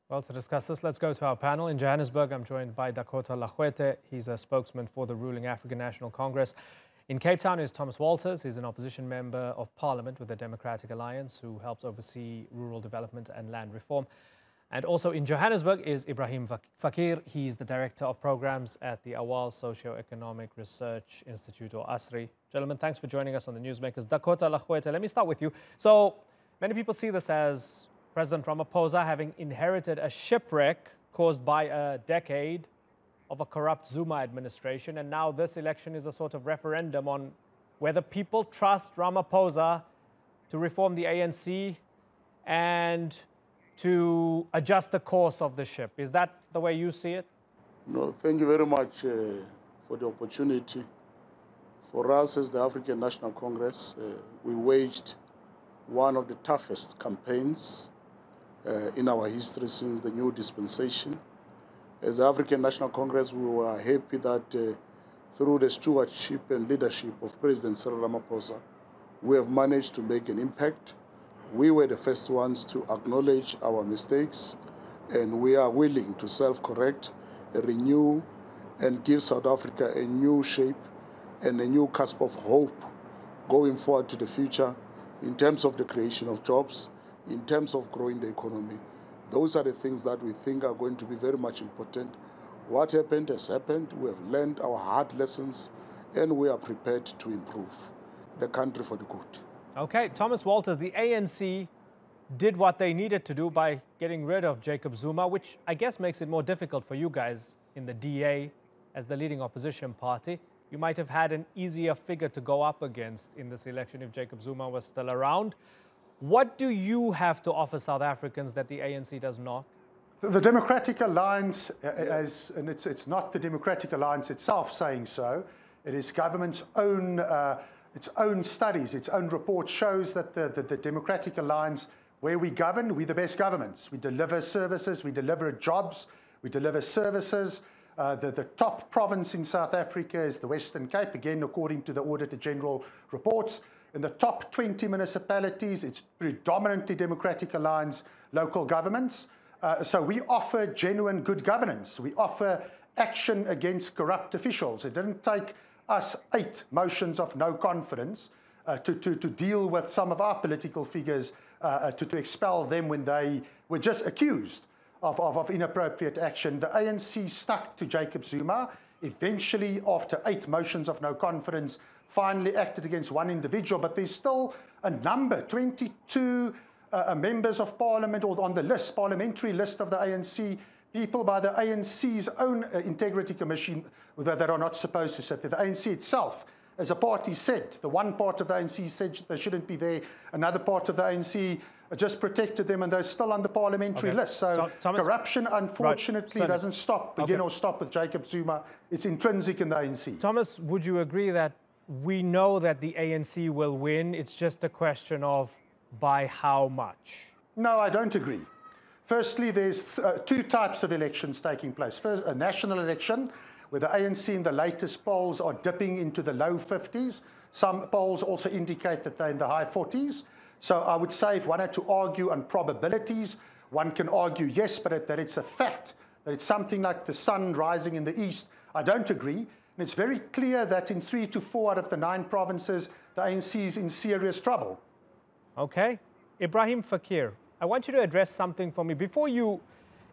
Well, to discuss this, let's go to our panel. In Johannesburg, I'm joined by Dakota Legoete. He's a spokesman for the ruling African National Congress. In Cape Town is Thomas Walters. He's an opposition member of parliament with the Democratic Alliance who helps oversee rural development and land reform. And also in Johannesburg is Ebrahim Fakir. He's the director of programs at the Auwal Socio-Economic Research Institute, or ASRI. Gentlemen, thanks for joining us on the Newsmakers. Dakota Legoete, let me start with you. So many people see this as President Ramaphosa having inherited a shipwreck caused by a decade of a corrupt Zuma administration. And now this election is a sort of referendum on whether people trust Ramaphosa to reform the ANC and to adjust the course of the ship. Is that the way you see it? No, thank you very much for the opportunity. For us as the African National Congress, we waged one of the toughest campaigns in our history since the new dispensation. As the African National Congress, we were happy that through the stewardship and leadership of President Cyril Ramaphosa, we have managed to make an impact. We were the first ones to acknowledge our mistakes, and we are willing to self-correct, renew, and give South Africa a new shape and a new cusp of hope going forward to the future in terms of the creation of jobs, in terms of growing the economy. Those are the things that we think are going to be very much important. What happened has happened. We have learned our hard lessons, and we are prepared to improve the country for the good. Okay, Thomas Walters, the ANC did what they needed to do by getting rid of Jacob Zuma, which I guess makes it more difficult for you guys in the DA as the leading opposition party. You might have had an easier figure to go up against in this election if Jacob Zuma was still around. What do you have to offer South Africans that the ANC does not? The Democratic Alliance, and it's not the Democratic Alliance itself saying so, it is government's own its own studies, its own report shows that the Democratic Alliance, where we govern, we're the best governments. We deliver services, we deliver jobs, we deliver services. The top province in South Africa is the Western Cape, again, according to the Auditor General reports. In the top 20 municipalities, it's predominantly Democratic Alliance local governments. So we offer genuine good governance. We offer action against corrupt officials. It didn't take us 8 motions of no confidence to deal with some of our political figures, to expel them when they were just accused of inappropriate action. The ANC stuck to Jacob Zuma. Eventually, after 8 motions of no confidence, finally acted against one individual, but there's still a number, 22 members of parliament, or on the list, parliamentary list of the ANC, people by the ANC's own integrity commission that are not supposed to sit there. The ANC itself, as a party, said, the one part of the ANC said they shouldn't be there, another part of the ANC just protected them, and they're still on the parliamentary list. So corruption, unfortunately, doesn't begin or stop with Jacob Zuma. It's intrinsic in the ANC. Thomas, would you agree that we know that the ANC will win? It's just a question of by how much? No, I don't agree. Firstly, there's 2 types of elections taking place. First, a national election, where the ANC in the latest polls are dipping into the low 50s. Some polls also indicate that they're in the high 40s. So I would say if one had to argue on probabilities, one can argue yes, but that it's a fact, that it's something like the sun rising in the east. I don't agree. And it's very clear that in 3 to 4 out of the 9 provinces, the ANC is in serious trouble. Okay. Ebrahim Fakir, I want you to address something for me. Before you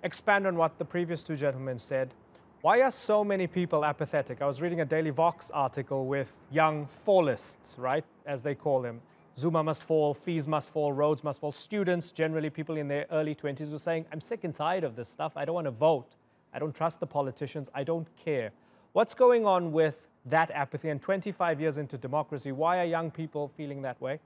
expand on what the previous 2 gentlemen said, why are so many people apathetic? I was reading a Daily Vox article with young fallists, right, as they call them. Zuma must fall, fees must fall, roads must fall. Students, generally people in their early 20s, were saying, I'm sick and tired of this stuff. I don't want to vote. I don't trust the politicians. I don't care. What's going on with that apathy? And 25 years into democracy, why are young people feeling that way?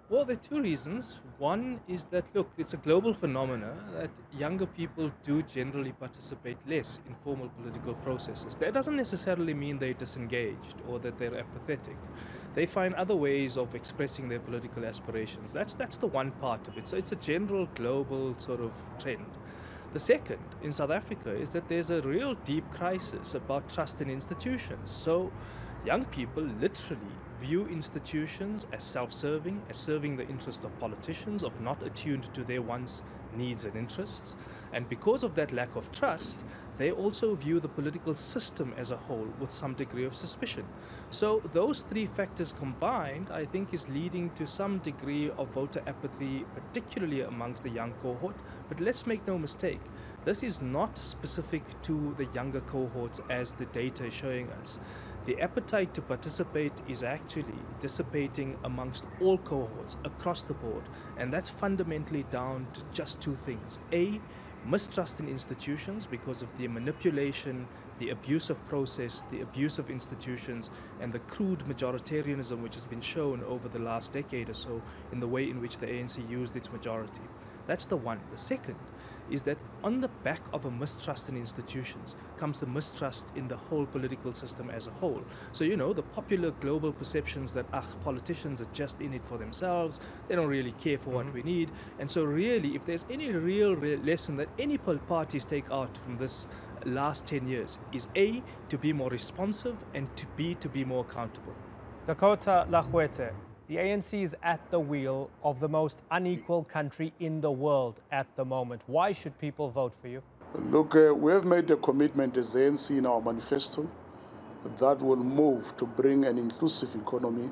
Well, there are 2 reasons. One is that, look, it's a global phenomena that younger people do generally participate less in formal political processes. That doesn't necessarily mean they're disengaged or that they're apathetic. They find other ways of expressing their political aspirations. That's the one part of it. So it's a general global sort of trend. The second in South Africa is that there's a real deep crisis about trust in institutions. So young people literally view institutions as self-serving, as serving the interests of politicians, of not attuned to their wants, needs and interests. And because of that lack of trust, they also view the political system as a whole with some degree of suspicion. So those three factors combined, I think, is leading to some degree of voter apathy, particularly amongst the young cohort. But let's make no mistake, this is not specific to the younger cohorts as the data is showing us. The appetite to participate is actually dissipating amongst all cohorts across the board, and that's fundamentally down to just two things. A, mistrust in institutions because of the manipulation, the abuse of process, the abuse of institutions, and the crude majoritarianism which has been shown over the last decade or so in the way in which the ANC used its majority. That's the one. The second is that on the back of a mistrust in institutions comes the mistrust in the whole political system as a whole. So, you know, the popular global perceptions that, politicians are just in it for themselves, they don't really care for what we need. And so really, if there's any real lesson that any parties take out from this last 10 years, is A, to be more responsive, and B, to be more accountable. Dakota Legoete, the ANC is at the wheel of the most unequal country in the world at the moment. Why should people vote for you? Look, we have made a commitment as the ANC in our manifesto that will move to bring an inclusive economy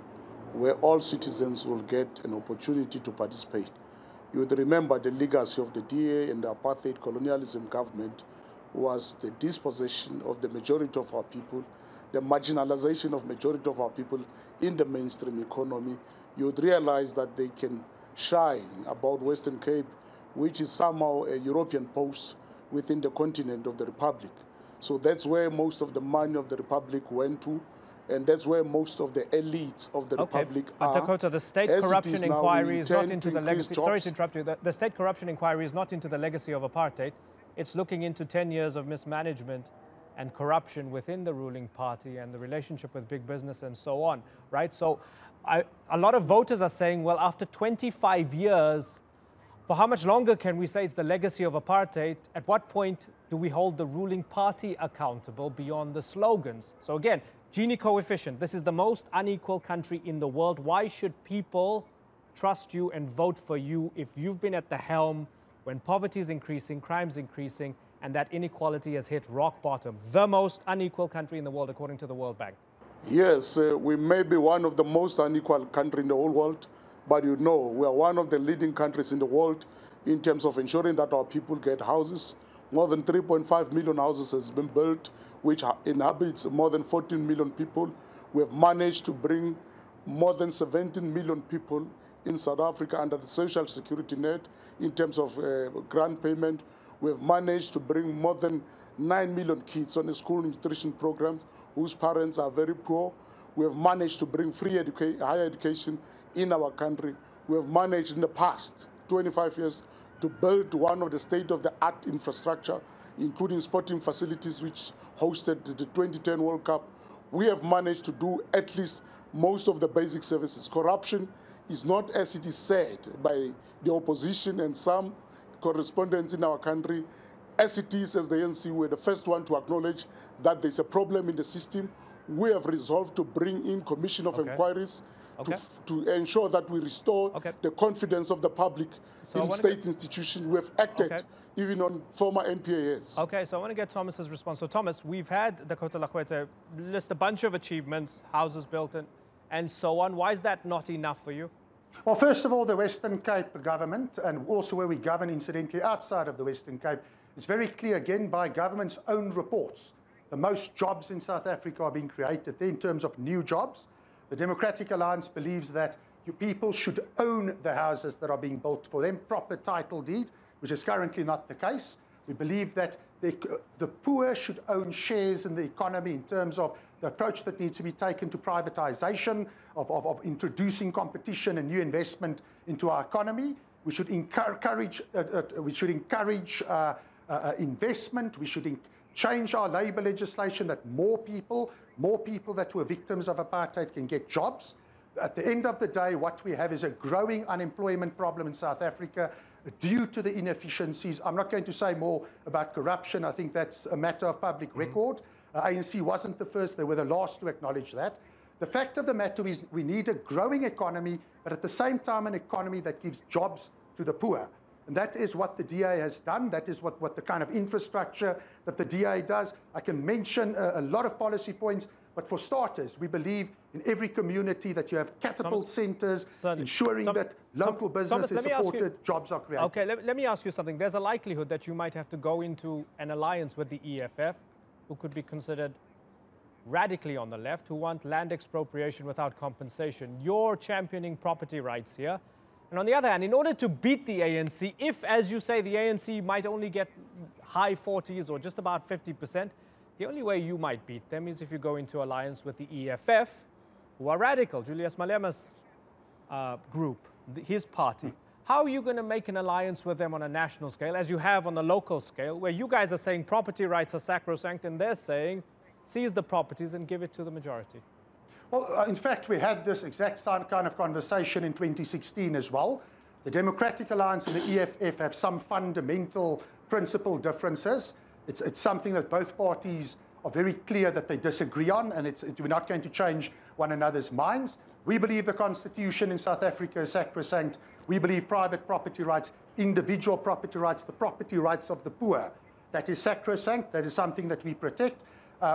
where all citizens will get an opportunity to participate. You would remember the legacy of the DA and the Apartheid colonialism government was the dispossession of the majority of our people, the marginalization of majority of our people in the mainstream economy. You would realize that they can shine about Western Cape, which is somehow a European post within the continent of the Republic. So that's where most of the money of the Republic went to, and that's where most of the elites of the Republic are. Dakota, the state corruption inquiry is not into the legacy. Sorry to interrupt you. The state corruption inquiry is not into the legacy of apartheid. It's looking into 10 years of mismanagement and corruption within the ruling party and the relationship with big business and so on, right? So a lot of voters are saying, well, after 25 years, for how much longer can we say it's the legacy of apartheid? At what point do we hold the ruling party accountable beyond the slogans? So again, Gini coefficient, this is the most unequal country in the world. Why should people trust you and vote for you if you've been at the helm when poverty is increasing, crime's increasing, and that inequality has hit rock bottom? The most unequal country in the world, according to the World Bank. Yes, we may be one of the most unequal countries in the whole world, but you know, we are one of the leading countries in the world in terms of ensuring that our people get houses. More than 3.5 million houses has been built, which inhabits more than 14 million people. We have managed to bring more than 17 million people in South Africa under the social security net in terms of grant payment. We have managed to bring more than 9 million kids on a school nutrition program whose parents are very poor. We have managed to bring free higher education in our country. We have managed in the past 25 years to build one of the state-of-the-art infrastructure, including sporting facilities which hosted the 2010 World Cup. We have managed to do at least most of the basic services. Corruption is not, as it is said by the opposition and some correspondents in our country, as it is, as the ANC, we're the first one to acknowledge that there's a problem in the system. We have resolved to bring in commission of inquiries to ensure that we restore the confidence of the public in state institutions. We have acted even on former NPAs. Okay, so I want to get Thomas's response. So Thomas, we've had Dakota Legoete list a bunch of achievements, houses built and so on. Why is that not enough for you? Well, first of all, the Western Cape government, and also where we govern incidentally outside of the Western Cape, it's very clear again by government's own reports. The most jobs in South Africa are being created there in terms of new jobs. The Democratic Alliance believes that people should own the houses that are being built for them, proper title deed, which is currently not the case. We believe that the poor should own shares in the economy in terms of the approach that needs to be taken to privatization, of introducing competition and new investment into our economy. We should encourage investment. We should change our labor legislation that more people that were victims of apartheid can get jobs. At the end of the day, what we have is a growing unemployment problem in South Africa due to the inefficiencies. I'm not going to say more about corruption. I think that's a matter of public record. ANC wasn't the first. They were the last to acknowledge that. The fact of the matter is we need a growing economy, but at the same time an economy that gives jobs to the poor. And that is what the DA has done. That is what the kind of infrastructure that the DA does. I can mention a lot of policy points, but for starters, we believe in every community that you have catapult centers, ensuring that local business is supported, jobs are created. Okay, let me ask you something. There's a likelihood that you might have to go into an alliance with the EFF, who could be considered radically on the left, who want land expropriation without compensation. You're championing property rights here. And on the other hand, in order to beat the ANC, if, as you say, the ANC might only get high 40s or just about 50%, the only way you might beat them is if you go into alliance with the EFF, who are radical, Julius Malema's group, his party. How are you going to make an alliance with them on a national scale, as you have on the local scale, where you guys are saying property rights are sacrosanct and they're saying seize the properties and give it to the majority? Well, in fact, we had this exact kind of conversation in 2016 as well. The Democratic Alliance and the EFF have some fundamental principle differences. It's something that both parties are very clear that they disagree on, and we're not going to change one another's minds. We believe the Constitution in South Africa is sacrosanct. We believe private property rights, individual property rights, the property rights of the poor, that is sacrosanct. That is something that we protect.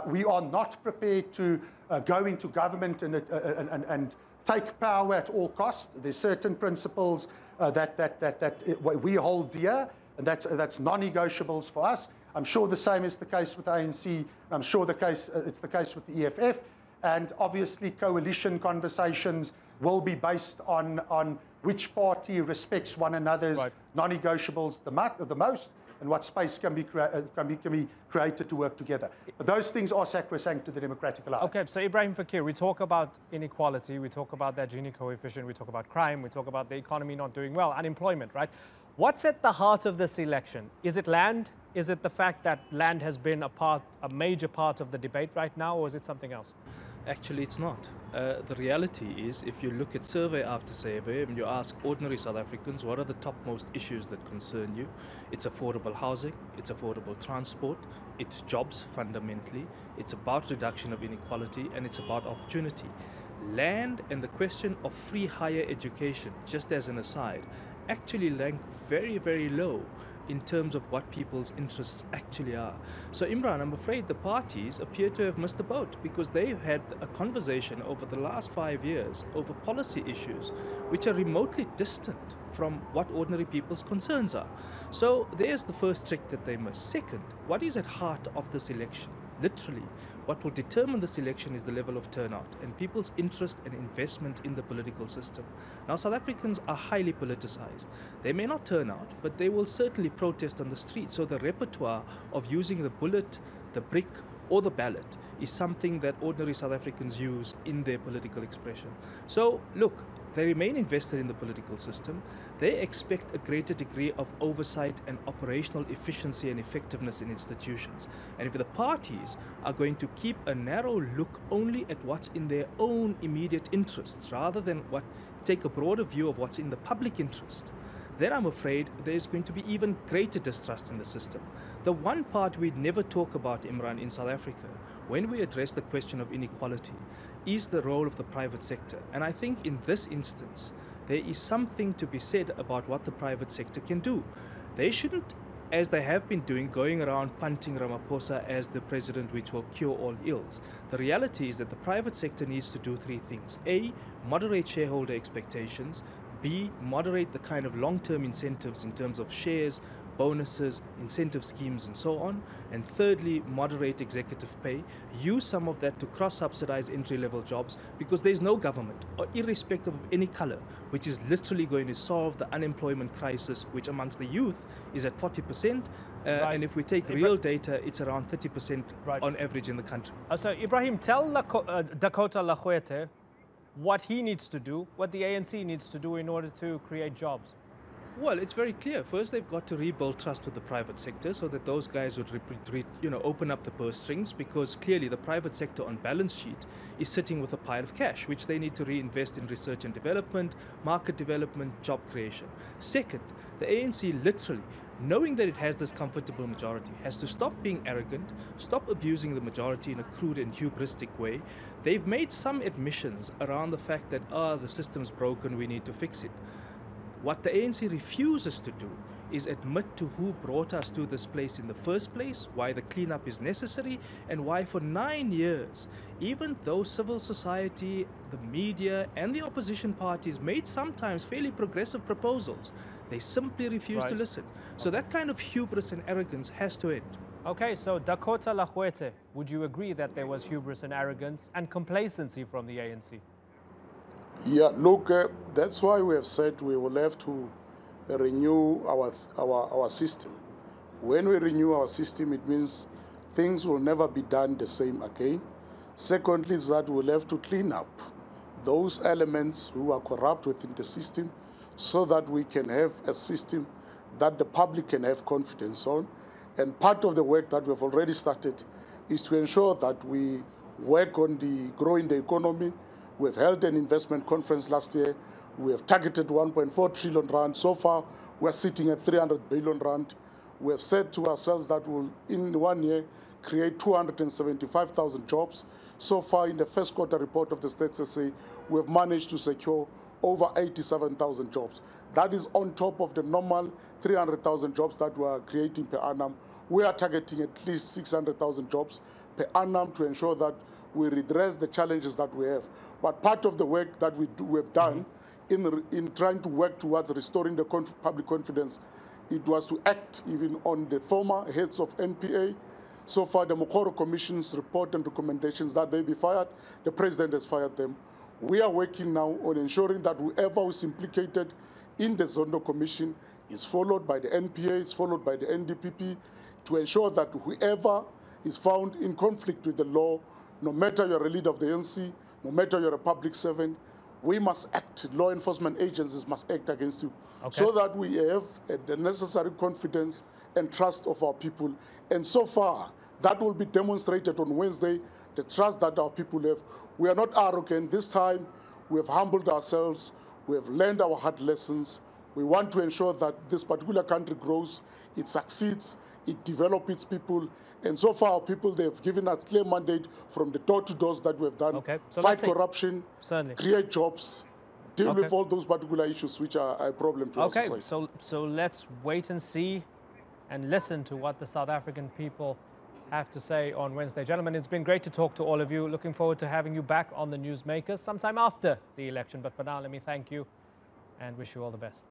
We are not prepared to go into government and take power at all costs. There's certain principles that we hold dear, and that's non-negotiables for us. I'm sure the same is the case with the ANC, and I'm sure it's the case with the EFF. And obviously, coalition conversations will be based on which party respects one another's non-negotiables the most, and what space can be created to work together. But those things are sacrosanct to the Democratic Alliance. Okay, so Ebrahim Fakir, we talk about inequality, we talk about that Gini coefficient, we talk about crime, we talk about the economy not doing well, unemployment, right? What's at the heart of this election? Is it land? Is it the fact that land has been a major part of the debate right now, or is it something else? Actually, it's not. The reality is, if you look at survey after survey and you ask ordinary South Africans what are the topmost issues that concern you, it's affordable housing, it's affordable transport, it's jobs fundamentally, it's about reduction of inequality, and it's about opportunity. Land and the question of free higher education, just as an aside, actually rank very, very low in terms of what people's interests actually are. So Imran, I'm afraid the parties appear to have missed the boat, because they've had a conversation over the last 5 years over policy issues which are remotely distant from what ordinary people's concerns are. So there's the first trick that they missed. Second, what is at heart of this election? Literally, what will determine this election is the level of turnout and people's interest and investment in the political system. Now, South Africans are highly politicized. They may not turn out, but they will certainly protest on the street. So the repertoire of using the bullet, the brick, or the ballot is something that ordinary South Africans use in their political expression. So, look, they remain invested in the political system. They expect a greater degree of oversight and operational efficiency and effectiveness in institutions. And if the parties are going to keep a narrow look only at what's in their own immediate interests, rather than take a broader view of what's in the public interest, then I'm afraid there's going to be even greater distrust in the system. The one part we never talk about, Imran, in South Africa, when we address the question of inequality, is the role of the private sector. And I think in this instance, there is something to be said about what the private sector can do. They shouldn't, as they have been doing, going around punting Ramaphosa as the president which will cure all ills. The reality is that the private sector needs to do three things. A, moderate shareholder expectations. B, moderate the kind of long-term incentives in terms of shares, bonuses, incentive schemes, and so on. And thirdly, moderate executive pay. Use some of that to cross-subsidize entry-level jobs, because there's no government, or irrespective of any color, which is literally going to solve the unemployment crisis, which amongst the youth is at 40%. And if we take real data, it's around 30% on average in the country. So Ebrahim, tell Dakota Legoete what he needs to do, what the ANC needs to do in order to create jobs. Well, it's very clear. First, they've got to rebuild trust with the private sector so that those guys would open up the purse strings, because clearly the private sector on balance sheet is sitting with a pile of cash, which they need to reinvest in research and development, market development, job creation. Second, the ANC literally, knowing that it has this comfortable majority, has to stop being arrogant, stop abusing the majority in a crude and hubristic way. They've made some admissions around the fact that, the system's broken, we need to fix it. What the ANC refuses to do is admit to who brought us to this place in the first place, why the cleanup is necessary, and why for 9 years, even though civil society, the media, and the opposition parties made sometimes fairly progressive proposals, they simply refused to listen. So that kind of hubris and arrogance has to end. Okay, so Dakota Legoete, would you agree that there was hubris and arrogance and complacency from the ANC? Yeah, look, that's why we have said we will have to renew our system. When we renew our system, it means things will never be done the same again. Secondly, is that we'll have to clean up those elements who are corrupt within the system so that we can have a system that the public can have confidence on. And part of the work that we've already started is to ensure that we work on growing the economy. We've held an investment conference last year. We have targeted 1.4 trillion rand. So far, we're sitting at 300 billion rand. We have said to ourselves that we'll, in 1 year, create 275,000 jobs. So far, in the first quarter report of the State SA, we have managed to secure over 87,000 jobs. That is on top of the normal 300,000 jobs that we are creating per annum. We are targeting at least 600,000 jobs per annum to ensure that we redress the challenges that we have. But part of the work that we have done in trying to work towards restoring the public confidence, it was to act even on the former heads of NPA. So far, the Mokoro Commission's report and recommendations that they be fired, the president has fired them. We are working now on ensuring that whoever was implicated in the Zondo Commission is followed by the NPA, is followed by the NDPP, to ensure that whoever is found in conflict with the law, no matter you're a leader of the ANC, no matter you're a public servant, we must act, law enforcement agencies must act against you, so that we have the necessary confidence and trust of our people. And so far, that will be demonstrated on Wednesday, the trust that our people have. We are not arrogant. This time, we have humbled ourselves. We have learned our hard lessons. We want to ensure that this particular country grows, it succeeds, it develops its people. And so far, our people, they have given us clear mandate from the door-to-doors that we have done. So fight corruption, create jobs, deal with all those particular issues which are a problem to our society. So let's wait and see and listen to what the South African people have to say on Wednesday. Gentlemen, it's been great to talk to all of you. Looking forward to having you back on the Newsmakers sometime after the election. But for now, let me thank you and wish you all the best.